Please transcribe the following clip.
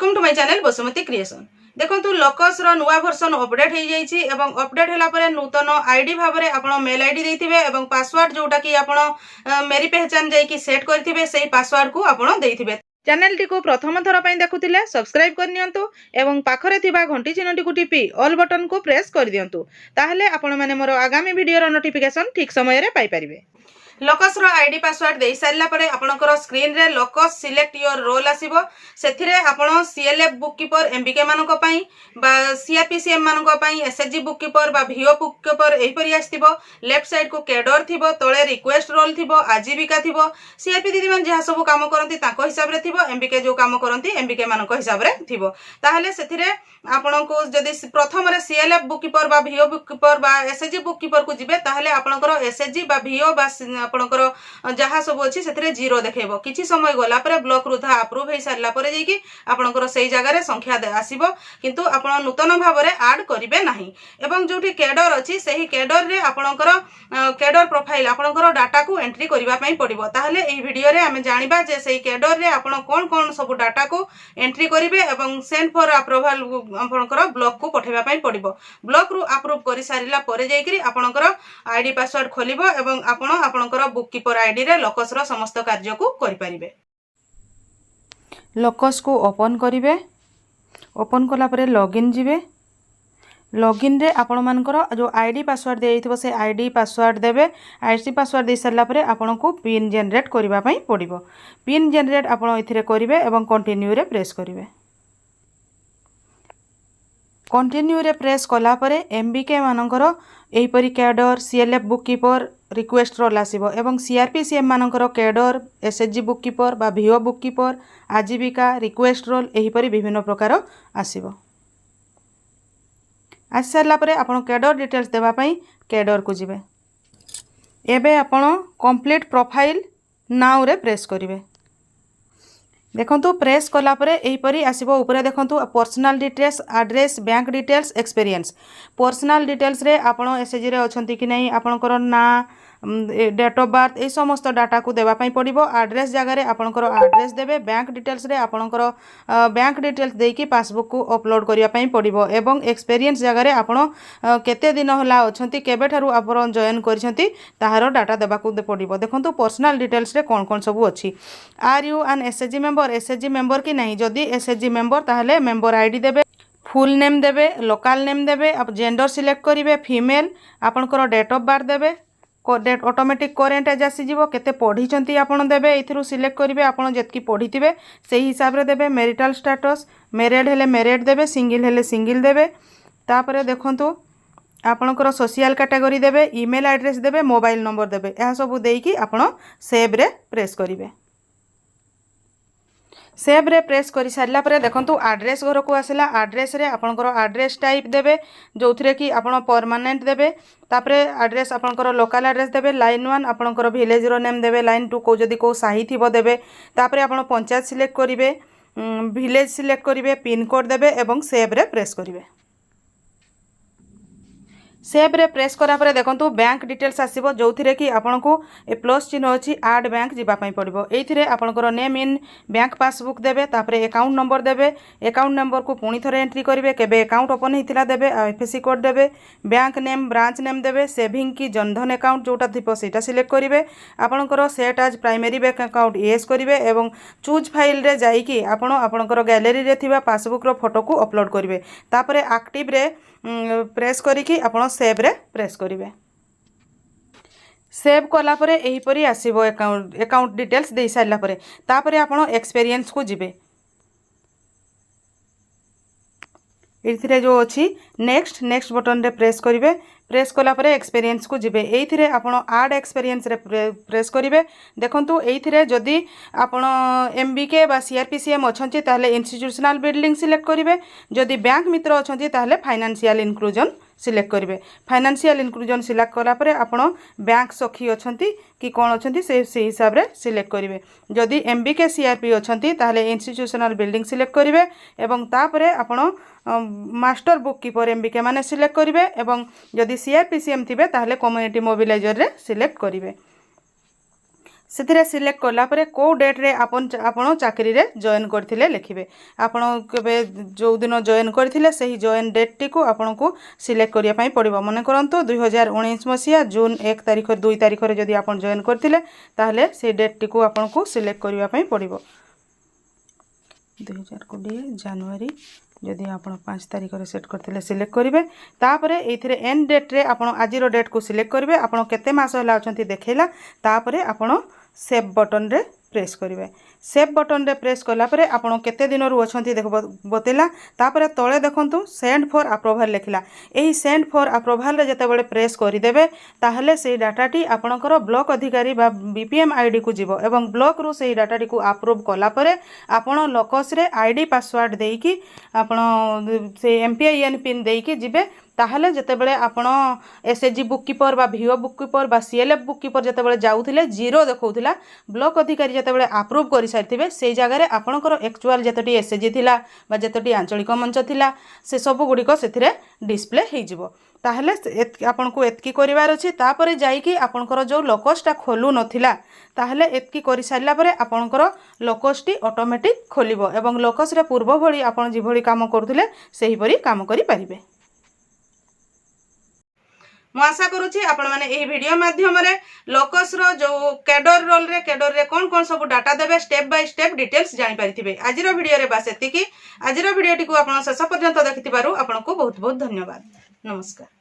Welcome to my channel Basumati creation. देखो लोकस नुआ version update हो जाइए एवं अपडेट होला नूतन आईडी भाव में आप मेल आईडी देथिबे एवं पासवर्ड जोटा कि आप मेरी पहचान जाइए सेट करेंगे से पासवर्ड को आप देथिबे। चैनल टी को प्रथम थर पर देखुले सब्सक्राइब करनियंतु एवं पाखरे थिबा घंटी चिन्हटी को टिपी ऑल बटन को प्रेस कर दियंतु ताहले आपण माने मोर आगामी वीडियो नोटिफिकेशन ठीक समय रे पाई परिबे। लोकस आईडी पासवर्ड दे सारा पर आपनकर स्क्रीन रे लोकस सिलेक्ट योर रोल आसीबो सेथिरे आपण सीएलएफ बुक कीपर एमबीके मानको पई बा सीआरपीसीएम मानको पई एसएचजी बुक कीपर बा वीओ बुक कीपर एही परि आस्तिबो। लेफ्ट साइड को कैडर थिबो तळे रिक्वेस्ट रोल थिबो आजीविका थिबो सीआरपी दीदी मान जहा सब काम करंती ताको हिसाब रे थिबो एमबीके जो काम करंती एमबीके मानको हिसाब रे थिबो। ताहले सेथिरे आपनको जदी प्रथम रे सीएलएफ बुक कीपर बा वीओ बुक कीपर बा एसएचजी बुक कीपर को जिबे ताहले आपनकर एसएचजी बा वीओ बा आपणकर जहाँ सब अच्छी से जीरो देखेब किसी समय गला ब्लॉक रुधा अप्रूव हो सारा पर जाकि आपणकर से जगह संख्या आसब किंतु आप नूतन भाव में आड करेंगे ना। एवं जो कैडर अच्छी से ही कैडर रे आपणकर कैडर प्रोफाइल आपणकर डाटा को एंट्री करने पड़ो। ताहले एही वीडियो रे आमे जानिबा जे से कैडर रे आपण कौन कौन सब डाटा को एंट्री करेंगे एवं सेंड फॉर अप्रूवल आपणकर ब्लॉक को पठेबा पई पड़ो। ब्लॉक रु अप्रूव कर सारा पर जाकि आपणकर आईडी पासवर्ड खोलिबो एवं आपणकर बुक कीपर आईडी रे लोकस रो समस्त कार्य को करि परिबे। लोकस को ओपन करिवे ओपन कला परे लॉगिन जिवे लॉगिन रे आपण मानकर जो आईडी पासवर्ड देइथिबो से आईडी पासवर्ड देबे। आईडी पासवर्ड दे सारला परे आपण को पिन जनरेट करिबा पई पड़िबो। पिन जनरेट आपण इथिरे करिवे एवं कंटिन्यू रे प्रेस करिवे। कंटिन्यू रे प्रेस कला परे एमबीके मानकर एही परि cadre CLF book keeper request role आसीबो एवं सीआरपीसीएम मानकर कैडर एसएचजी बुक कीपर बा वीओ बुक कीपर आजीविका रिक्वेस्ट रोल एही परि विभिन्न प्रकार आसीबो। आसी सारला परे आपण कैडर डिटेल्स देबा पई कैडर को जिवे। एबे आपण कंप्लीट प्रोफाइल नाउ रे प्रेस करिवे। देखंतु प्रेस कला परे एही परि आसीबो। ऊपर देखंतु personal details address bank details experience. Personal details रे आपण एसएचजी रे अछंती कि नै आपणकर ना डेट ऑफ बर्थ ए समस्त डाटा को देबा पई पड़िबो। एड्रेस जगह रे आपणकर एड्रेस देबे। बैंक डिटेल्स रे आपणकर बैंक डिटेल्स देकी पासबुक को अपलोड करिया पई पड़िबो एवं एक्सपीरियंस जगह रे आपण केते दिन होला अछंती केबे ठारू आपण जॉइन करछंती ताहारो डाटा देबा को पड़िबो। देखंतु पर्सनल डिटेल्स रे कोन कोन सब अछि। Are you an SHG member SHG member कि नहीं जदी एसएचजी मेंबर ताहले मेंबर आईडी देबे फुल नेम देबे लोकल नेम देबे आप जेंडर सिलेक्ट करिवे फीमेल आपणकर डेट ऑफ बर्थ देबे डेट ऑटोमेटिक करेंट एज आसीजिवो केते पढ़ी आपण देबे एथिरु सिलेक्ट करिवे आपण जेतकी पढ़ीथिबे सेही हिसाब रे देबे। मैरिटल स्टेटस मैरिड हेले मैरिड देबे सिंगल हेले सिंगल देबे। तापरे देखंतु आपणकर सोशल कैटेगरी देबे ईमेल एड्रेस देबे मोबाइल नंबर देबे यह सब देकी आपण सेव रे प्रेस करिवे। सेव रे प्रेस कर सारा पर देखंतु एड्रेस घर को आसला एड्रेस रे आपणकर एड्रेस टाइप देबे जो थरे कि आपण परमानेंट देबे। तापरे एड्रेस आपणकर लोकल एड्रेस देबे। लाइन 1 आपणकर विलेज रो नेम देबे। लाइन 2 को जदी को साही थिबो देबे। तापरे आपण पंचायत सिलेक्ट करिवे विलेज सिलेक्ट करिवे पिन कोड देबे एवं सेव रे प्रेस करिवे। सेव रे प्रेस करा परे देखंतु बैंक डिटेल्स आसीबो जो थिरे कि आपन को ए प्लस चिन्ह अछि ऐड बैंक जिबा पई पड़िबो। एथिरे आपनकर नेम इन बैंक पासबुक देबे तापरे अकाउंट नंबर देबे। अकाउंट नंबर को पुणी थरे एंट्री करिवे केबे अकाउंट ओपन हेतिला देबे आईएफएससी कोड देबे। बैंक नेम ब्रांच नेम देबे सेविंग की जनधन अकाउंट जोटा थिपो सेटा सिलेक्ट करिवे। आपनकर set as primary bank account yes करिवे एवं चूज फाइल रे जाई कि आपनकर गैलरी रे थिबा पासबुक रो फोटो को अपलोड करिवे। तापरे एक्टिव रे प्रेस करिकि आपण सेव रे प्रेस करिवे। सेव कला परे एही परी आसीबो अकाउंट डिटेल्स दे सारला परे तापरे आपण एक्सपीरियंस को जिवे। एथिरे जो अछि नेक्स्ट नेक्स्ट बटन रे प्रेस करिवे। प्रेस कला परे एक्सपीरियंस को जिवे। एथिरे आपण ऐड एक्सपीरियंस रे प्रेस करिवे। देखंतु एथिरे जदी आपण एमबीके बा सीआरपीसीएम अछंती ताहले इंस्टीट्यूशनल बिल्डिंग सिलेक्ट करिवे। जदी बैंक मित्र अछंती ताहले फाइनेंशियल इंक्लूजन सिलेक्ट करिवे। फाइनेंशियल इंक्लूजन सिलेक्ट कला परे आपण बैंक सखी अछंती कि कोन अछंती से हिसाब रे सिलेक्ट करिवे। जदी एमबीके सीआरपी अछंती ताहले इंस्टीट्यूशनल बिल्डिंग सिलेक्ट करिवे एवं तापरे आपण मास्टर बुक कीपर एमबीके माने सिलेक्ट करिवे एवं जदी सीआरपीसीएम थिबे ताहले कम्युनिटी मोबिलाइजर रे सिलेक्ट करिवे। से सिलेक्ट कलापर कौ डेट्रे आपण चाकरी रे जॉइन करथिले लिखिबे। आपण केबे जो दिन जॉइन करथिले सही जॉइन डेट टी को आपण को सिलेक्ट करिया पई पड़िबो। मन करंतो 2019 मसिया जून 1 तारिख 2 तारिख रे जदी आपण जॉइन करथिले ताहले से डेट टी को आपण को सिलेक्ट करिया पई पड़िबो। 2020 जनवरी जदि आप 5 तारिख रे सेट करथिले सिलेक्ट करिवे। तापरे एथिरे एंड डेट रे आपण आजिरो डेट को सिलेक्ट करिवे। आपण केते मास होला अछंती देखेला तापरे आपण सेव बटन रे प्रेस करिवे। सेव बटन रे प्रेस कला परे आपण केते दिन रु अछंती देख बतेला। तापरे तळे देखंतु सेंड फॉर अप्रूवल लिखिला। एही सेंड फॉर अप्रूवल रे जते बेले प्रेस करि देबे ताहले सेही डाटाटी आपणकर ब्लॉक अधिकारी बा बीपीएम आईडी को जीवो एवं ब्लॉक रु सेही डाटाटी को अप्रूव कला परे आपण लोकस रे आईडी पासवर्ड देकी आपण से एमपीआईएन पिन देकी जिबे। ताहले जते बेले आपण एसएचजी बुक कीपर बा वीओ बुक कीपर बा सीएलएफ बुक कीपर जते बेले जाउथिले जीरो देखौथिला ब्लॉक अधिकारी जते बेले अप्रूव करि सारिथिबे सेही जगह रे आपणकर एक्चुअल जतटी एसएचजी थिला बा जतटी आंचलिक मंच थिला से सब गुडी को सेथिरे डिस्प्ले हे जिवो। ताहले आपन को एतकी करिवार अछि। तापरे जाईकी आपणकर जो लोकसटा खोलु नथिला ताहले एतकी करि सारला परे आपणकर लोकसटी ऑटोमेटिक खोलिबो एवं लोकस रे पूर्व भली आपन जी भली काम करथिले सेही परी काम करि परिबे। मु आशा करुछि आपण माने एही वीडियो माध्यम रे लोकस रो जो कैडर रोल रे कैडर रे कोन कोन सब डाटा देबे स्टेप बाय स्टेप डिटेल्स जानि परिथिबे। आजिरो वीडियो रे बास एतिकी। आजिरो वीडियो टी को आपण शेष पर्यंत देखिथिबारु आपण को बहुत बहुत धन्यवाद। नमस्कार।